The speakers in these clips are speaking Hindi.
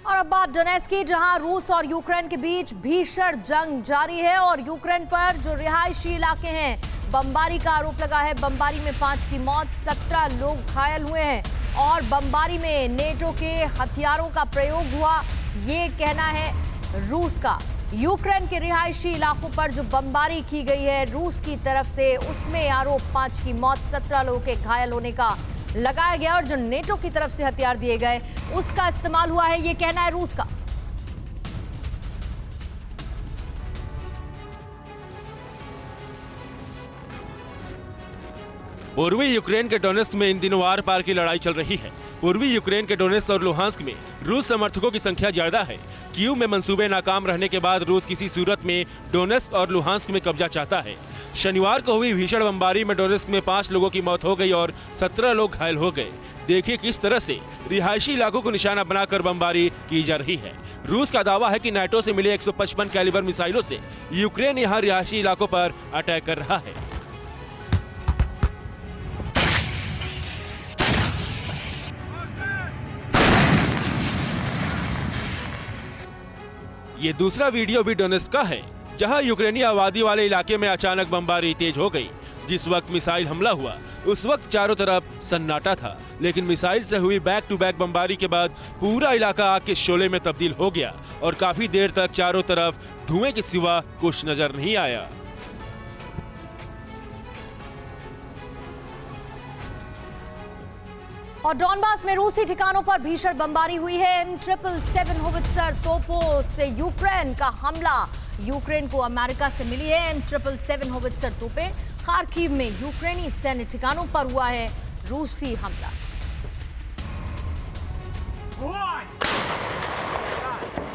और अब बात डोनेट्स्क की, जहां रूस और यूक्रेन के बीच भीषण जंग जारी है और यूक्रेन पर जो रिहायशी इलाके हैं बमबारी का आरोप लगा है। बमबारी में 5 की मौत, 17 लोग घायल हुए हैं और बमबारी में नेटो के हथियारों का प्रयोग हुआ, ये कहना है रूस का। यूक्रेन के रिहायशी इलाकों पर जो बमबारी की गई है रूस की तरफ से, उसमें आरोप 5 की मौत, 17 लोगों के घायल होने का लगाया गया और जो नेटो की तरफ से हथियार दिए गए उसका इस्तेमाल हुआ है, ये कहना है रूस का। पूर्वी यूक्रेन के डोनेट्स्क में इन दिनों आर पार की लड़ाई चल रही है। पूर्वी यूक्रेन के डोनेट्स्क और लुहांस्क में रूस समर्थकों की संख्या ज्यादा है। कीव में मंसूबे नाकाम रहने के बाद रूस किसी सूरत में डोनेट्स्क और लुहांस्क में कब्जा चाहता है। शनिवार को हुई भीषण बमबारी में डोनेट्स्क में 5 लोगों की मौत हो गई और 17 लोग घायल हो गए। देखिए किस तरह से रिहायशी इलाकों को निशाना बनाकर बमबारी की जा रही है। रूस का दावा है कि नाटो से मिले 155 कैलिबर मिसाइलों से यूक्रेन यहां रिहायशी इलाकों पर अटैक कर रहा है। ये दूसरा वीडियो भी डोनेट्स्क का है, जहां यूक्रेनी आबादी वाले इलाके में अचानक बमबारी तेज हो गई। जिस वक्त मिसाइल हमला हुआ उस वक्त चारों तरफ सन्नाटा था, लेकिन मिसाइल से हुई बैक टू बैक बमबारी के बाद पूरा इलाका आग के शोले में तब्दील हो गया और काफी देर तक चारों तरफ धुएं के सिवा कुछ नजर नहीं आया। और डॉनबास में रूसी ठिकानों पर भीषण बमबारी हुई है। M777 होवित्जर तोपों से यूक्रेन का हमला। यूक्रेन को अमेरिका से मिली है M777 होवित्जर तोपें। खार्किव में यूक्रेनी सैन्य ठिकानों पर हुआ है रूसी हमला।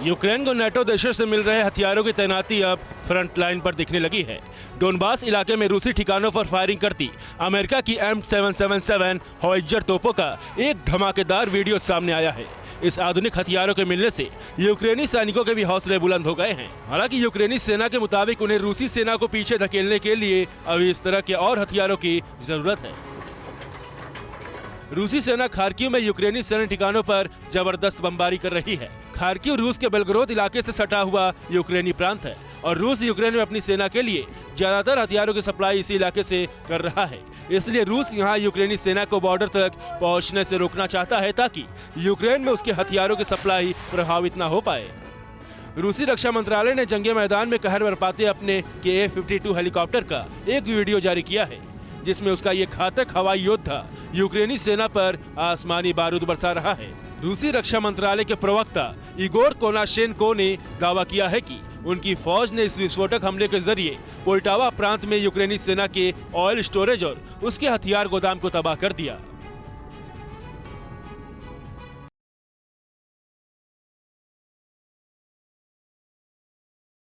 यूक्रेन को नाटो देशों से मिल रहे हथियारों की तैनाती अब फ्रंट लाइन पर दिखने लगी है। डोनबास इलाके में रूसी ठिकानों पर फायरिंग करती अमेरिका की M777 होवित्जर तोपों का एक धमाकेदार वीडियो सामने आया है। इस आधुनिक हथियारों के मिलने से यूक्रेनी सैनिकों के भी हौसले बुलंद हो गए हैं। हालांकि यूक्रेनी सेना के मुताबिक उन्हें रूसी सेना को पीछे धकेलने के लिए अभी इस तरह के और हथियारों की जरूरत है। रूसी सेना खार्किव में यूक्रेनी सैन्य ठिकानों पर जबरदस्त बमबारी कर रही है। खार्किव रूस के बेलगोरोद इलाके से सटा हुआ यूक्रेनी प्रांत है और रूस यूक्रेन में अपनी सेना के लिए ज्यादातर हथियारों की सप्लाई इसी इलाके से कर रहा है। इसलिए रूस यहां यूक्रेनी सेना को बॉर्डर तक पहुंचने से रोकना चाहता है ताकि यूक्रेन में उसके हथियारों की सप्लाई प्रभावित न हो पाए। रूसी रक्षा मंत्रालय ने जंगे मैदान में कहर बरपाते अपने KA-52 हेलीकॉप्टर का एक वीडियो जारी किया है, जिसमें उसका ये घातक हवाई योद्धा यूक्रेनी सेना पर आसमानी बारूद बरसा रहा है। रूसी रक्षा मंत्रालय के प्रवक्ता इगोर कोनाशेन्को ने दावा किया है कि उनकी फौज ने इस विस्फोटक हमले के जरिए पोल्टावा प्रांत में यूक्रेनी सेना के ऑयल स्टोरेज और उसके हथियार गोदाम को तबाह कर दिया।